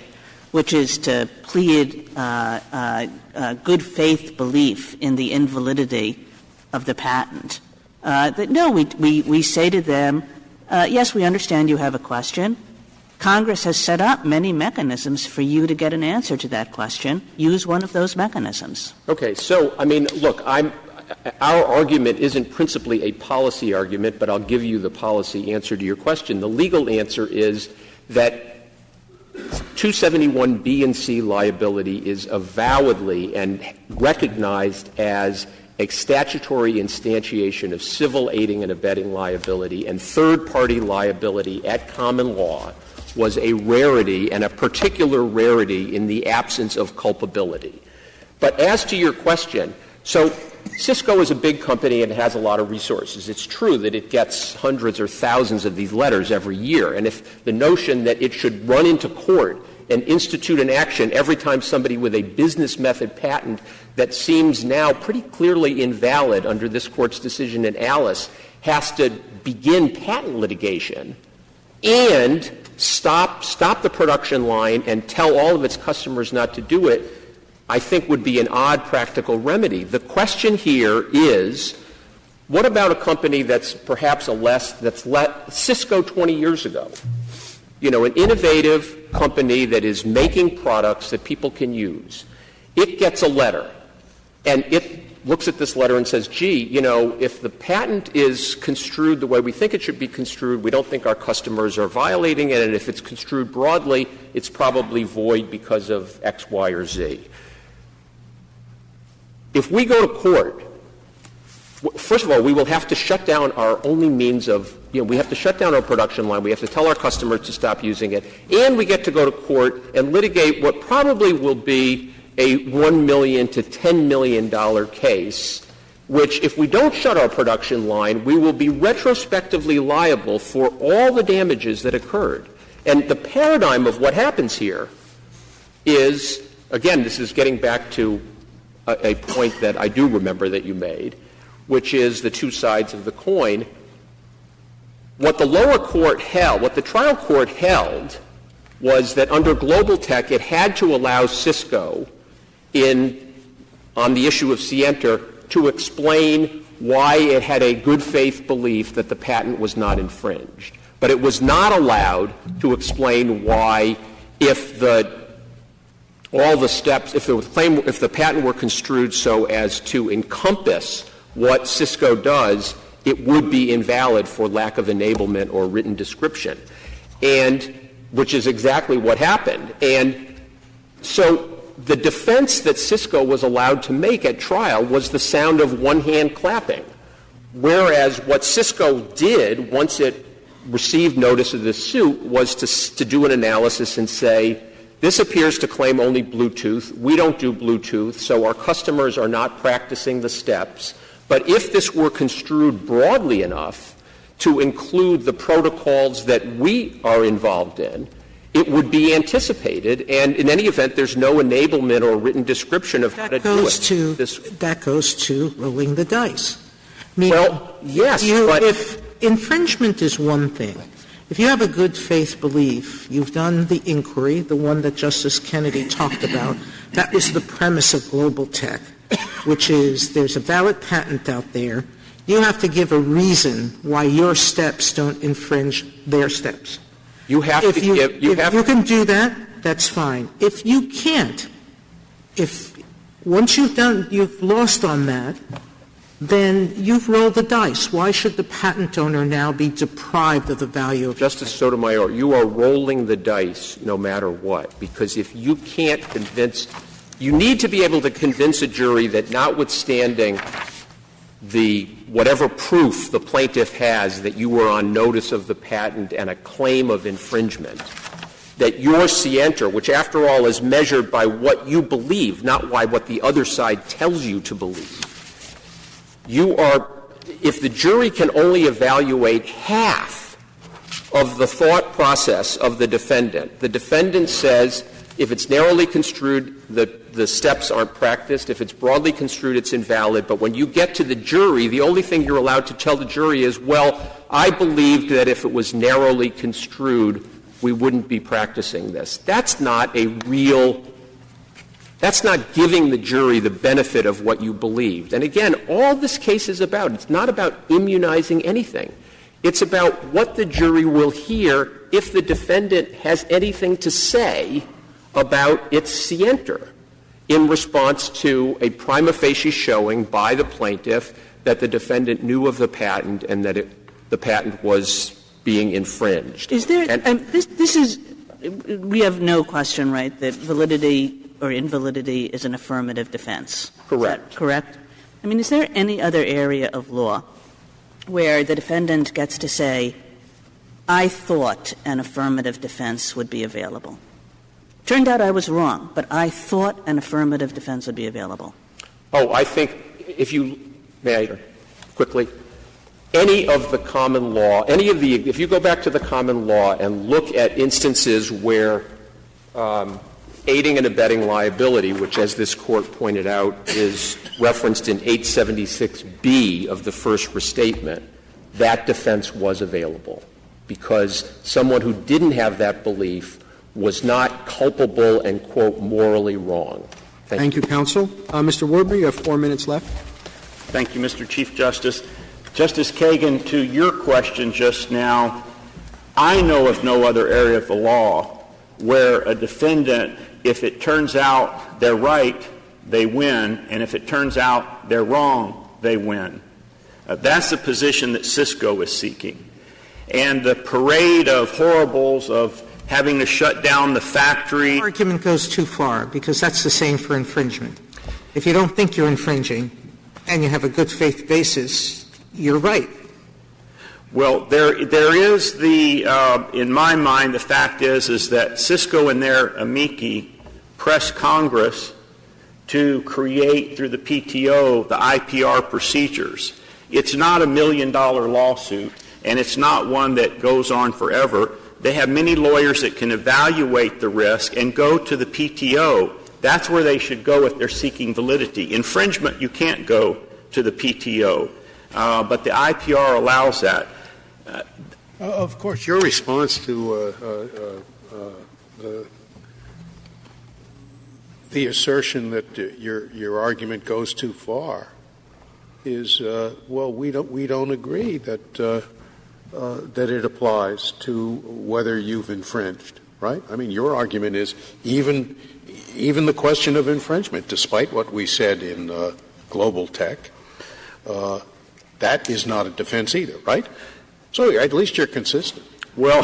which is to plead good faith belief in the invalidity of the patent, that no, we say to them, yes, we understand you have a question. Congress has set up many mechanisms for you to get an answer to that question. Use one of those mechanisms. Okay. So, look, our argument isn't principally a policy argument, but I'll give you the policy answer to your question. The legal answer is that 271B and C liability is avowedly and recognized as a statutory instantiation of civil aiding and abetting liability, and third-party liability at common law was a rarity, and a particular rarity in the absence of culpability. But as to your question, so Cisco is a big company and has a lot of resources. It's true that it gets hundreds or thousands of these letters every year, and if the notion that it should run into court and institute an action every time somebody with a business method patent that seems now pretty clearly invalid under this Court's decision in Alice has to begin patent litigation and stop the production line and tell all of its customers not to do it, I think would be an odd practical remedy. The question here is, what about a company that's perhaps Cisco 20 years ago? An innovative company that is making products that people can use. It gets a letter, and it looks at this letter and says, if the patent is construed the way we think it should be construed, we don't think our customers are violating it, and if it's construed broadly, it's probably void because of X, Y, or Z. If we go to court, first of all, we will have to shut down our only means of, we have to shut down our production line, we have to tell our customers to stop using it, and we get to go to court and litigate what probably will be a $1 million to $10 million case, which if we don't shut our production line, we will be retrospectively liable for all the damages that occurred. And the paradigm of what happens here is, again, this is getting back to a point that I do remember that you made, which is the two sides of the coin. What the trial court held was that under Global Tech, it had to allow Cisco on the issue of Sienter to explain why it had a good faith belief that the patent was not infringed. But it was not allowed to explain why, if the patent were construed so as to encompass what Cisco does, it would be invalid for lack of enablement or written description, and which is exactly what happened. And so the defense that Cisco was allowed to make at trial was the sound of one hand clapping, whereas what Cisco did once it received notice of this suit was to do an analysis and say, this appears to claim only Bluetooth. We don't do Bluetooth, so our customers are not practicing the steps. But if this were construed broadly enough to include the protocols that we are involved in, it would be anticipated, and in any event, there's no enablement or written description of how to do it. That goes to rolling the dice. Well, yes, but if infringement is one thing, if you have a good faith belief, you've done the inquiry, the one that Justice Kennedy talked about, that was the premise of global tech, which is there's a valid patent out there. You have to give a reason why your steps don't infringe their steps. You have if to you, give. You if have you can do that, that's fine. If you can't, if once you've lost on that, then you've rolled the dice. Why should the patent owner now be deprived of the value of Justice Sotomayor, you are rolling the dice no matter what, because if you can't convince — you need to be able to convince a jury that notwithstanding the whatever proof the plaintiff has that you were on notice of the patent and a claim of infringement, that your scienter, which after all is measured by what you believe, not by what the other side tells you to believe, you are — if the jury can only evaluate half of the thought process of the defendant says if it's narrowly construed, the steps aren't practiced. If it's broadly construed, it's invalid. But when you get to the jury, the only thing you're allowed to tell the jury is, well, I believed that if it was narrowly construed, we wouldn't be practicing this. That's not a real — that's not giving the jury the benefit of what you believed. And again, all this case is about, it's not about immunizing anything. It's about what the jury will hear if the defendant has anything to say about its scienter in response to a prima facie showing by the plaintiff that the defendant knew of the patent and that the patent was being infringed. Is there this is — we have no question, right, that validity or invalidity is an affirmative defense. Correct. Correct? I mean, is there any other area of law where the defendant gets to say, I thought an affirmative defense would be available? Turned out I was wrong, but I thought an affirmative defense would be available. Oh, I think if you — may I quickly? Any of the common law, if you go back to the common law and look at instances where aiding and abetting liability, which, as this Court pointed out, is referenced in 876B of the first restatement, that defense was available because someone who didn't have that belief was not culpable and, quote, morally wrong. Thank you, counsel. Mr. Werbner, you have 4 minutes left. Thank you, Mr. Chief Justice. Justice Kagan, to your question just now, I know of no other area of the law where a defendant, if it turns out they're right, they win, and if it turns out they're wrong, they win. That's the position that Cisco is seeking. And the parade of horribles of having to shut down the factory — The argument goes too far, because that's the same for infringement. If you don't think you're infringing and you have a good faith basis, you're right. Well, there is the in my mind, the fact is that Cisco and their amici pressed Congress to create, through the PTO, the IPR procedures. It's not $1 million lawsuit, and it's not one that goes on forever. They have many lawyers that can evaluate the risk and go to the PTO. That's where they should go if they're seeking validity. Infringement, you can't go to the PTO, but the IPR allows that. Of course, your response to the assertion that your argument goes too far is, well, we don't agree that it applies to whether you've infringed, right? I mean, your argument is even the question of infringement, despite what we said in global tech, that is not a defense either, right? So at least you're consistent. Well,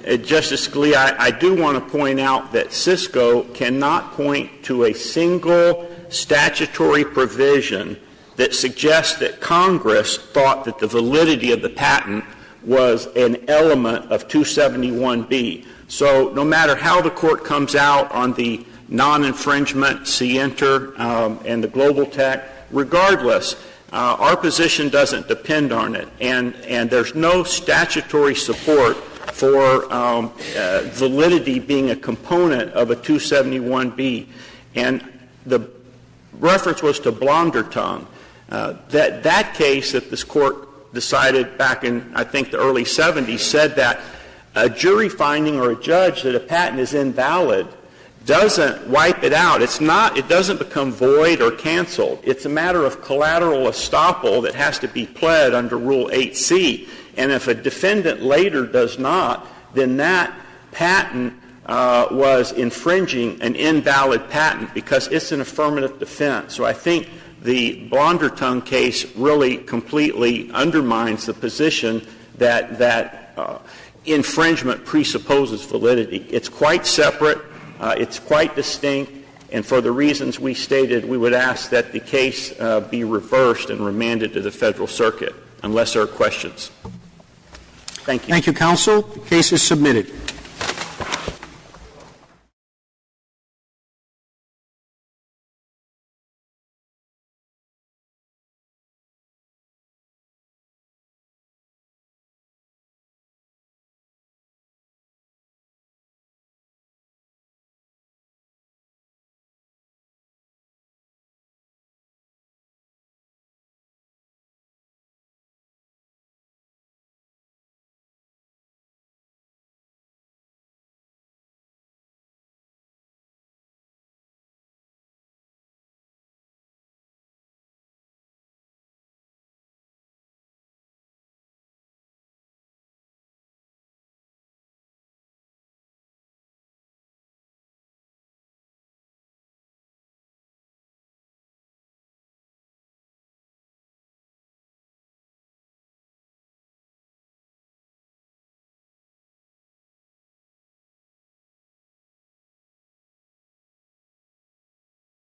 Justice Scalia, I do want to point out that Cisco cannot point to a single statutory provision that suggests that Congress thought that the validity of the patent was an element of 271B. So no matter how the Court comes out on the non-infringement, scienter, and the global tech, regardless, Our position doesn't depend on it, and there's no statutory support for validity being a component of a 271B. And the reference was to blonder tongue. That case that this Court decided back in, I think, the early 70s said that a jury finding or a judge that a patent is invalid doesn't wipe it out. It doesn't become void or canceled. It's a matter of collateral estoppel that has to be pled under Rule 8c. And if a defendant later does not, then that patent was infringing an invalid patent because it's an affirmative defense. So I think the blonder tongue case really completely undermines the position that infringement presupposes validity. It's quite separate. It's quite distinct, and for the reasons we stated, we would ask that the case be reversed and remanded to the Federal Circuit, unless there are questions. Thank you. Thank you, counsel. The case is submitted.